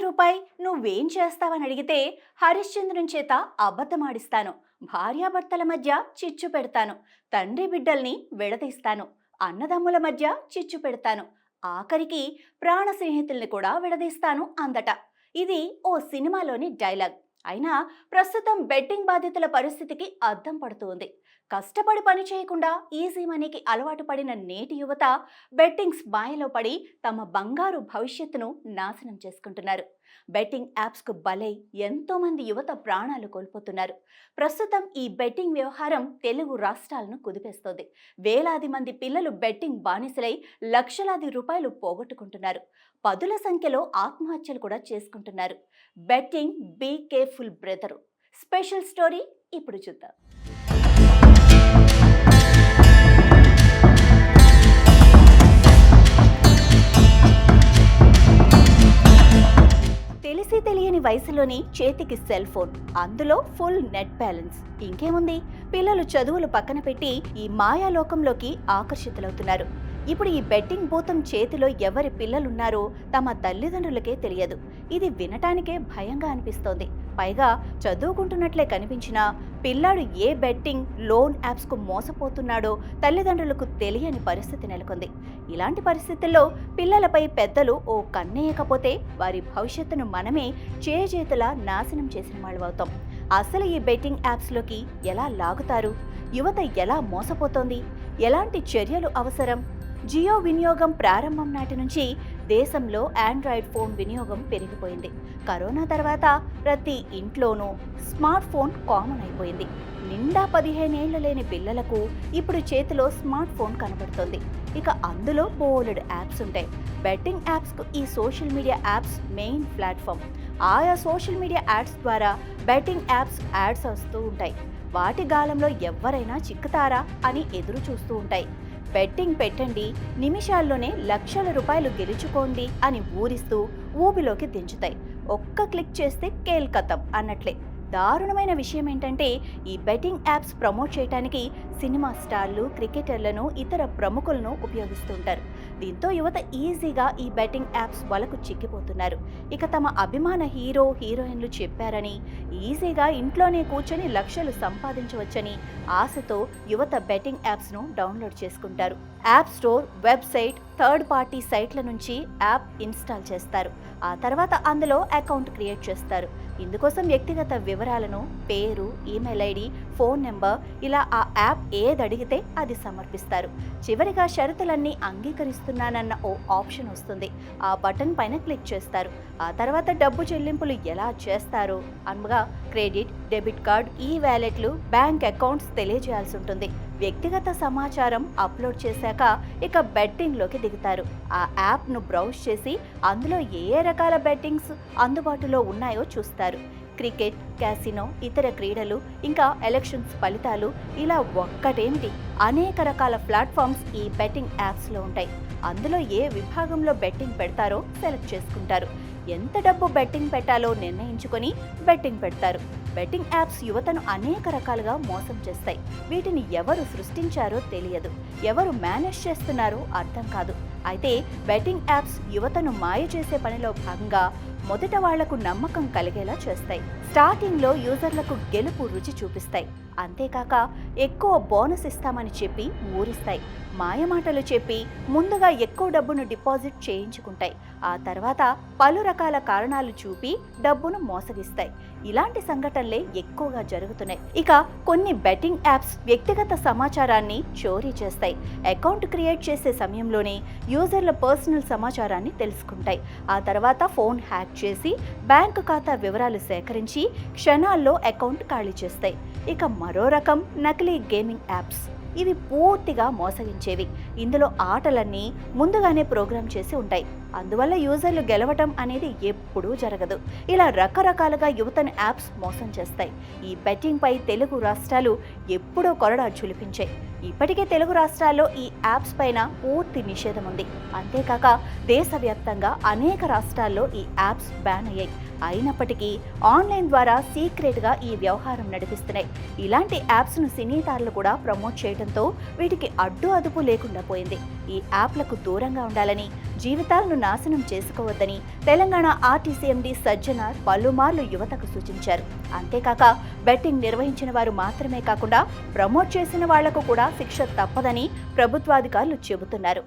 రూపాయి నువ్వేం చేస్తావని అడిగితే హరిశ్చంద్రుని చేత అబద్ధమాడిస్తాను, భార్యాభర్తల మధ్య చిచ్చు పెడతాను, తండ్రి బిడ్డల్ని విడదీస్తాను, అన్నదమ్ముల మధ్య చిచ్చు పెడతాను, ఆఖరికి ప్రాణ స్నేహితుల్ని కూడా విడదీస్తాను అందట. ఇది ఓ సినిమాలోని డైలాగ్. అయినా ప్రస్తుతం బెట్టింగ్ బాధితుల పరిస్థితికి అద్దం పడుతూ ఉంది. కష్టపడి పని చేయకుండా ఈజీ మనీకి అలవాటు పడిన నేటి యువత బెట్టింగ్స్ మాయలో పడి తమ బంగారు భవిష్యత్తును నాశనం చేసుకుంటున్నారు. బెట్టింగ్ యాప్స్కు బలై ఎంతో మంది యువత ప్రాణాలు కోల్పోతున్నారు. ప్రస్తుతం ఈ బెట్టింగ్ వ్యవహారం తెలుగు రాష్ట్రాలను కుదిపేస్తోంది. వేలాది మంది పిల్లలు బెట్టింగ్ బానిసలై లక్షలాది రూపాయలు పోగొట్టుకుంటున్నారు. పదుల సంఖ్యలో ఆత్మహత్యలు కూడా చేసుకుంటున్నారు. Betting be careful brother special story ఇప్పుడు చూద్దాం. తెలిసి తెలియని వయసులోని చేతికి సెల్ ఫోన్, అందులో ఫుల్ నెట్ బ్యాలెన్స్. ఇంకేముంది, పిల్లలు చదువులు పక్కన పెట్టి ఈ మాయాలోకంలోకి ఆకర్షితులవుతున్నారు. ఇప్పుడు ఈ బెట్టింగ్ భూతం చేతిలో ఎవరి పిల్లలున్నారో తమ తల్లిదండ్రులకే తెలియదు. ఇది వినటానికే భయంగా అనిపిస్తోంది. పైగా చదువుకుంటున్నట్లే కనిపించినా పిల్లాడు ఏ బెట్టింగ్ లోన్ యాప్స్కు మోసపోతున్నాడో తల్లిదండ్రులకు తెలియని పరిస్థితి నెలకొంది. ఇలాంటి పరిస్థితుల్లో పిల్లలపై పెద్దలు ఓ కన్నేయకపోతే వారి భవిష్యత్తును మనమే చేజేతులా నాశనం చేసిన వాళ్ళు అవుతాం. అసలు ఈ బెట్టింగ్ యాప్స్లోకి ఎలా లాగుతారు? యువత ఎలా మోసపోతోంది? ఎలాంటి చర్యలు అవసరం? జియో వినియోగం ప్రారంభం నాటి నుంచి దేశంలో ఆండ్రాయిడ్ ఫోన్ వినియోగం పెరిగిపోయింది. కరోనా తర్వాత ప్రతి ఇంట్లోనూ స్మార్ట్ ఫోన్ కామన్ అయిపోయింది. నిండా 15 ఏళ్లు లేని పిల్లలకు ఇప్పుడు చేతిలో స్మార్ట్ ఫోన్ కనబడుతుంది. ఇక అందులో బోలెడు యాప్స్ ఉంటాయి. బెట్టింగ్ యాప్స్కు ఈ social media apps main platform. ఆయా సోషల్ మీడియా యాడ్స్ ద్వారా బెట్టింగ్ యాప్స్ యాడ్స్ వస్తూ ఉంటాయి. వాటి గాలంలో ఎవరైనా చిక్కుతారా అని ఎదురు చూస్తూ ఉంటాయి. బెట్టింగ్ పెట్టండి, నిమిషాల్లోనే లక్షల రూపాయలు గెలుచుకోండి అని ఊరిస్తూ ఊబిలోకి దించుతాయి. ఒక్క క్లిక్ చేస్తే కేల్కతం అన్నట్లే. దారుణమైన విషయం ఏంటంటే ఈ బెట్టింగ్ యాప్స్ ప్రమోట్ చేయడానికి సినిమా స్టార్లు, క్రికెటర్లను, ఇతర ప్రముఖులను ఉపయోగిస్తుంటారు. దీంతో యువత ఈజీగా ఈ బెట్టింగ్ యాప్స్ వలకు చిక్కిపోతున్నారు. ఇక తమ అభిమాన హీరో, హీరోయిన్లు చెప్పారని ఈజీగా ఇంట్లోనే కూర్చొని లక్షలు సంపాదించవచ్చని ఆశతో యువత బెట్టింగ్ యాప్స్ను డౌన్లోడ్ చేసుకుంటారు. App store, website, third party సైట్ల నుంచి యాప్ ఇన్స్టాల్ చేస్తారు. ఆ తర్వాత అందులో అకౌంట్ క్రియేట్ చేస్తారు. ఇందుకోసం వ్యక్తిగత వివరాలను, పేరు, ఈమెయిల్ ఐడి, ఫోన్ నెంబర్, ఇలా ఆ యాప్ ఏది అడిగితే అది సమర్పిస్తారు. చివరిగా షరతులన్నీ అంగీకరిస్తున్నానన్న ఓ ఆప్షన్ వస్తుంది. ఆ బటన్ పైన క్లిక్ చేస్తారు. ఆ తర్వాత డబ్బు చెల్లింపులు ఎలా చేస్తారో అనగా క్రెడిట్, డెబిట్ కార్డ్, ఈ వ్యాలెట్లు, బ్యాంక్ అకౌంట్స్ తెలియజేయాల్సి ఉంటుంది. వ్యక్తిగత సమాచారం అప్లోడ్ చేశాక ఇక బెట్టింగ్లోకి దిగుతారు. ఆ యాప్ను బ్రౌజ్ చేసి అందులో ఏ రకాల బెట్టింగ్స్ అందుబాటులో ఉన్నాయో చూస్తారు. క్రికెట్, క్యాసినో, ఇతర క్రీడలు, ఇంకా ఎలక్షన్స్ ఫలితాలు, ఇలా ఒక్కటేమిటి అనేక రకాల ప్లాట్ఫామ్స్ ఈ బెట్టింగ్ యాప్స్లో ఉంటాయి. అందులో ఏ విభాగంలో బెట్టింగ్ పెడతారో సెలెక్ట్ చేసుకుంటారు. ఎంత డబ్బు బెట్టింగ్ పెట్టాలో నిర్ణయించుకొని బెట్టింగ్ పెడతారు. బెట్టింగ్ యాప్స్ యువతను అనేక రకాలుగా మోసం చేస్తాయి. వీటిని ఎవరు సృష్టించారో తెలియదు, ఎవరు మేనేజ్ చేస్తున్నారో అర్థం కాదు. అయితే బెట్టింగ్ యాప్స్ యువతను మాయ చేసే పనిలో భాగంగా మొదట వాళ్లకు నమ్మకం కలిగేలా చేస్తాయి. స్టార్టింగ్లో యూజర్లకు గెలుపు రుచి చూపిస్తాయి. అంతేకాక ఎక్కువ బోనస్ ఇస్తామని చెప్పి ఊరిస్తాయి. మాయమాటలు చెప్పి ముందుగా ఎక్కువ డబ్బును డిపాజిట్ చేయించుకుంటాయి. ఆ తర్వాత పలు రకాల కారణాలు చూపి డబ్బును మోసగిస్తాయి. ఇలాంటి సంఘటనలే ఎక్కువగా జరుగుతున్నాయి. ఇక కొన్ని బెట్టింగ్ యాప్స్ వ్యక్తిగత సమాచారాన్ని చోరీ చేస్తాయి. అకౌంట్ క్రియేట్ చేసే సమయంలోనే యూజర్ల పర్సనల్ సమాచారాన్ని తెలుసుకుంటాయి. ఆ తర్వాత ఫోన్ హ్యాక్ చేసి బ్యాంకు ఖాతా వివరాలు సేకరించి క్షణాల్లో అకౌంట్ ఖాళీ చేస్తాయి. ఇక మరో రకం నకిలీ గేమింగ్ యాప్స్. ఇవి పూర్తిగా మోసగించేవి. ఇందులో ఆటలన్నీ ముందుగానే ప్రోగ్రామ్ చేసి ఉంటాయి. అందువల్ల యూజర్లు గెలవటం అనేది ఎప్పుడూ జరగదు. ఇలా రకరకాలుగా యువతను యాప్స్ మోసం చేస్తాయి. ఈ బెట్టింగ్ పై తెలుగు రాష్ట్రాలు ఎప్పుడో కొరడా ఝులిపించాయి. ఇప్పటికే తెలుగు రాష్ట్రాల్లో ఈ యాప్స్ పైన పూర్తి నిషేధం ఉంది. అంతేకాక దేశవ్యాప్తంగా అనేక రాష్ట్రాల్లో ఈ యాప్స్ బ్యాన్ అయ్యాయి. అయినప్పటికీ ఆన్లైన్ ద్వారా సీక్రెట్గా ఈ వ్యవహారం నడిపిస్తున్నాయి. ఇలాంటి యాప్స్ను సినీతారులు కూడా ప్రమోట్ చేయడంతో వీటికి అడ్డు అదుపు లేకుండా పోయింది. ఈ యాప్లకు దూరంగా ఉండాలని, జీవితాలను నాశనం చేసుకోవద్దని తెలంగాణ ఆర్టీసీ ఎండీ సజ్జనార్ పలుమార్లు యువతకు సూచించారు. అంతేకాక బెట్టింగ్ నిర్వహించిన వారు మాత్రమే కాకుండా ప్రమోట్ చేసిన వాళ్లకు కూడా శిక్ష తప్పదని ప్రభుత్వాధికారులు చెబుతున్నారు.